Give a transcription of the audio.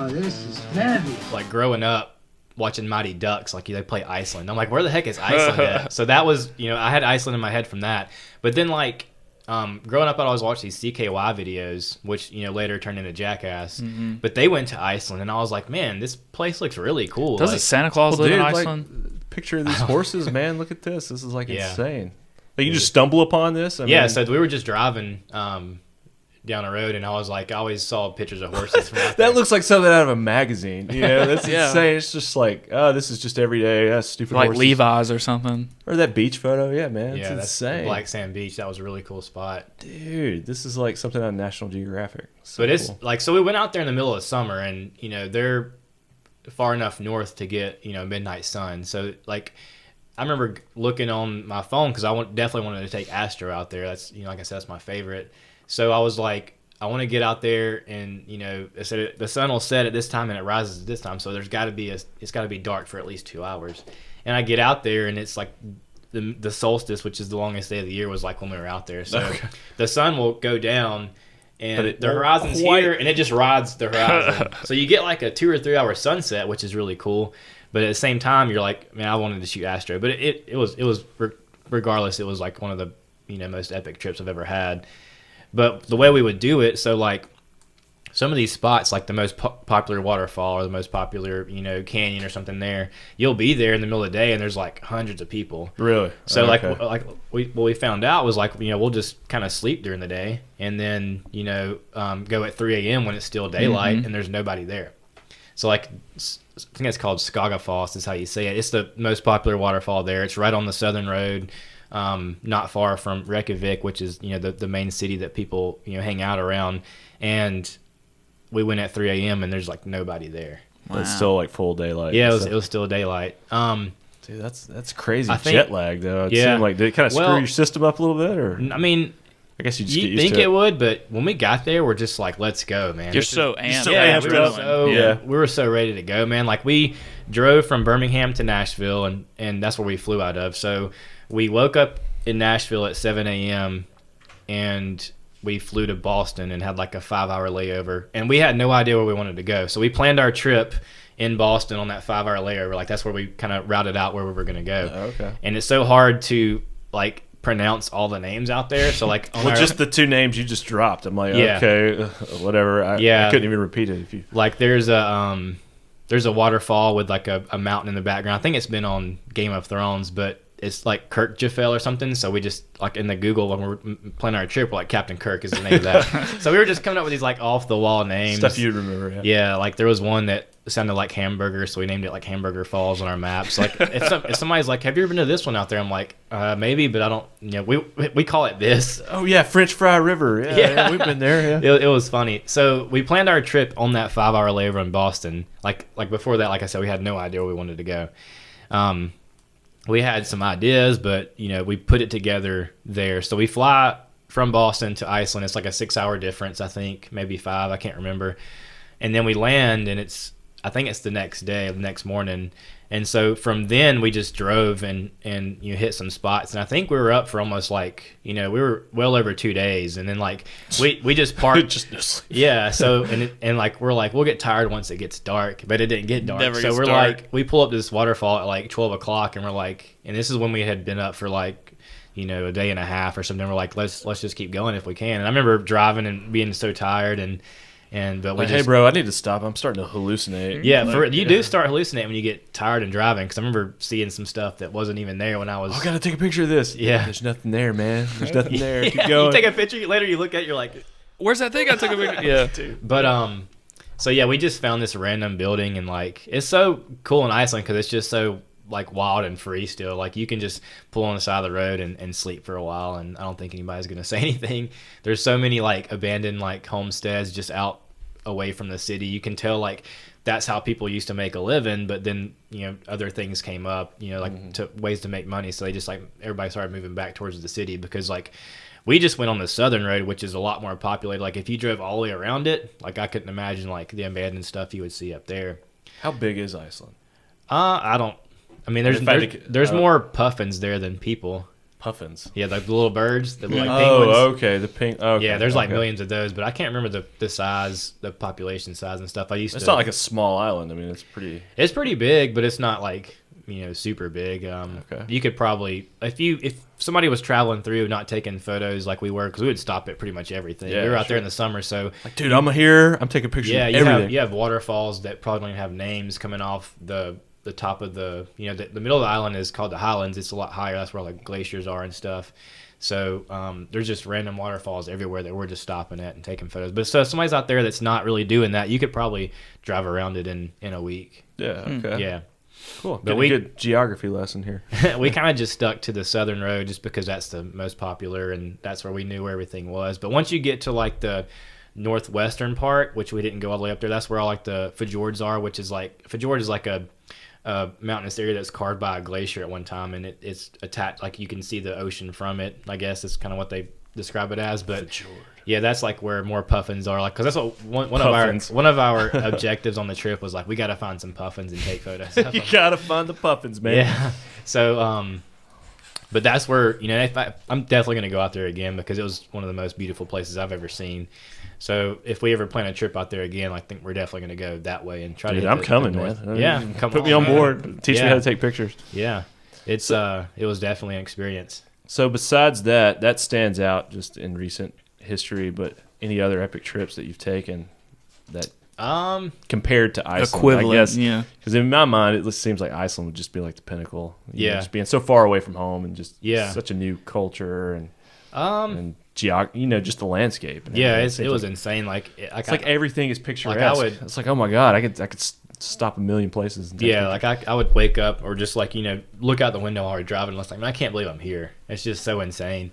this is fabulous. Like growing up, watching Mighty Ducks, like they play Iceland. I'm like, where the heck is Iceland at? So that was, I had Iceland in my head from that. But then like growing up, I'd always watch these CKY videos, which later turned into Jackass. Mm-hmm. But they went to Iceland, and I was like, man, this place looks really cool. Doesn't Santa Claus live in Iceland? Picture of these horses, man. Look at this. This is like insane. Like you just stumble upon this. I mean, so we were just driving down the road, and I was like, I always saw pictures of horses from out that looks like something out of a magazine. That's insane. It's just like, oh, this is just every day. That's stupid. Like horses. Levi's or something. Or that beach photo. Yeah, man. It's that's insane. Black Sand Beach. That was a really cool spot. Dude, this is like something on National Geographic. But it's like, so we went out there in the middle of summer, and they're far enough north to get midnight sun. So like, I remember looking on my phone because I definitely wanted to take Astro out there. That's like I said, that's my favorite. So I was like, I want to get out there, and the sun will set at this time and it rises at this time. So it's got to be dark for at least 2 hours. And I get out there, and it's like the solstice, which is the longest day of the year, was like when we were out there. So the sun will go down, and the horizon's here, and it just rides the horizon. So you get like a 2 or 3 hour sunset, which is really cool. But at the same time, you're like, man, I wanted to shoot Astro. But it was regardless, it was like one of the most epic trips I've ever had. But the way we would do it, so like some of these spots, like the most popular waterfall or the most popular canyon or something there, you'll be there in the middle of the day, and there's like hundreds of people. Really? So what we found out was like we'll just kind of sleep during the day, and then go at 3 a.m. when it's still daylight, and there's nobody there. So like, I think it's called Skagafoss is how you say it. It's the most popular waterfall there. It's right on the southern road, not far from Reykjavik, which is the main city that people hang out around. And we went at 3 a.m. and there's like nobody there. Wow. It's still like full daylight. Yeah, it was still daylight. Dude, that's crazy. Jet lag though. It seemed like, did it kind of screw your system up a little bit, or? I mean, I guess you just get used think to it would, but when we got there, we're just like, let's go, man. You're so amped. We were so ready to go, man. Like we drove from Birmingham to Nashville, and that's where we flew out of. So we woke up in Nashville at 7 a.m. and we flew to Boston and had like a 5-hour layover, and we had no idea where we wanted to go. So we planned our trip in Boston on that 5-hour layover. Like that's where we kind of routed out where we were going to go. Okay. And it's so hard to like pronounce all the names out there. So like, just the two names you just dropped. I'm like, okay, whatever. I couldn't even repeat it. If you like, there's a waterfall with like a mountain in the background. I think it's been on Game of Thrones, but it's like Kirkjafell or something. So we just like in the Google when we're planning our trip, we're like Captain Kirk is the name of that. So we were just coming up with these like off the wall names, stuff you'd remember. Yeah, like there was one that sounded like hamburger, so we named it like Hamburger Falls on our maps. Like if somebody's like, have you ever been to this one out there? I'm like, maybe, but I don't. We call it this. Oh yeah, French Fry River. Yeah, we've been there. Yeah, it was funny. So we planned our trip on that 5-hour layover in Boston. Like before that, like I said, we had no idea where we wanted to go. We had some ideas, but we put it together there. So we fly from Boston to Iceland. It's like a 6-hour difference, I think, maybe 5. I can't remember. And then we land, and I think it's the next day, the next morning. And so from then we just drove and hit some spots. And I think we were up for almost like, we were well over 2 days. And then like we just parked. Yeah. So, and like, we're like, we'll get tired once it gets dark, but it didn't get dark. So we're like, we pull up to this waterfall at like 12 o'clock, and we're like, and this is when we had been up for like, a day and a half or something. We're like, let's just keep going if we can. And I remember driving and being so tired but we hey bro, I need to stop. I'm starting to hallucinate. Yeah, you do start hallucinating when you get tired and driving. Because I remember seeing some stuff that wasn't even there when I was. I gotta take a picture of this. Yeah, there's nothing there, man. There's nothing there. Keep going. You take a picture later. You look at it, you're like, where's that thing I took a picture? Yeah, but so yeah, we just found this random building, and like it's so cool in Iceland because it's just so like wild and free still. Like you can just pull on the side of the road and sleep for a while, and I don't think anybody's gonna say anything. There's so many like abandoned like homesteads just out away from the city. You can tell like that's how people used to make a living, but then other things came up, like to ways to make money, so they just like everybody started moving back towards the city because like we just went on the southern road, which is a lot more populated. Like if you drove all the way around it, like I couldn't imagine like the abandoned stuff you would see up there. How big is Iceland? There's more puffins there than people. Puffins. Yeah, like the little birds that look like penguins. Oh, okay. The pink. Okay, yeah, there's like millions of those, but I can't remember the size, the population size and stuff. It's not like a small island. I mean, it's pretty. It's pretty big, but it's not like super big. Okay. You could probably if somebody was traveling through, not taking photos like we were, because we would stop at pretty much everything. Yeah, we were out there in the summer, so like, dude, I'm here. I'm taking pictures. Yeah, of everything. you have waterfalls that probably don't even have names coming off the top of the the middle of the island is called the Highlands. It's a lot higher. That's where all the glaciers are and stuff. So there's just random waterfalls everywhere that we're just stopping at and taking photos. But so if somebody's out there that's not really doing that, you could probably drive around it in a week. Yeah. Okay. Yeah. Cool. But we good geography lesson here. We kind of just stuck to the southern road just because that's the most popular and that's where we knew where everything was. But once you get to like the northwestern part, which we didn't go all the way up there, that's where all like the fjords are, which is like fjord is like a mountainous area that's carved by a glacier at one time, and it's attached, like you can see the ocean from it. I guess is kind of what they describe it as. But fjord. Yeah, that's like where more puffins are, like, because that's what one of our objectives on the trip was, like, we got to find some puffins and take photos of them. You gotta find the puffins, man. Yeah. So but that's where I'm definitely gonna go out there again because it was one of the most beautiful places I've ever seen. So if we ever plan a trip out there again, I think we're definitely going to go that way and try to. I'm coming, man. Yeah, put me on board. Teach me how to take pictures. Yeah, it was definitely an experience. So besides that stands out just in recent history. But any other epic trips that you've taken that compared to Iceland, equivalent, I guess, yeah. Because in my mind, it seems like Iceland would just be like the pinnacle. Just being so far away from home and just such a new culture and just the landscape. Yeah, it was insane. Like it's like everything is picturesque. It's like, oh my god, I could stop a million places. Like I would wake up or just like look out the window while we're driving. And I was like, man, I can't believe I'm here. It's just so insane.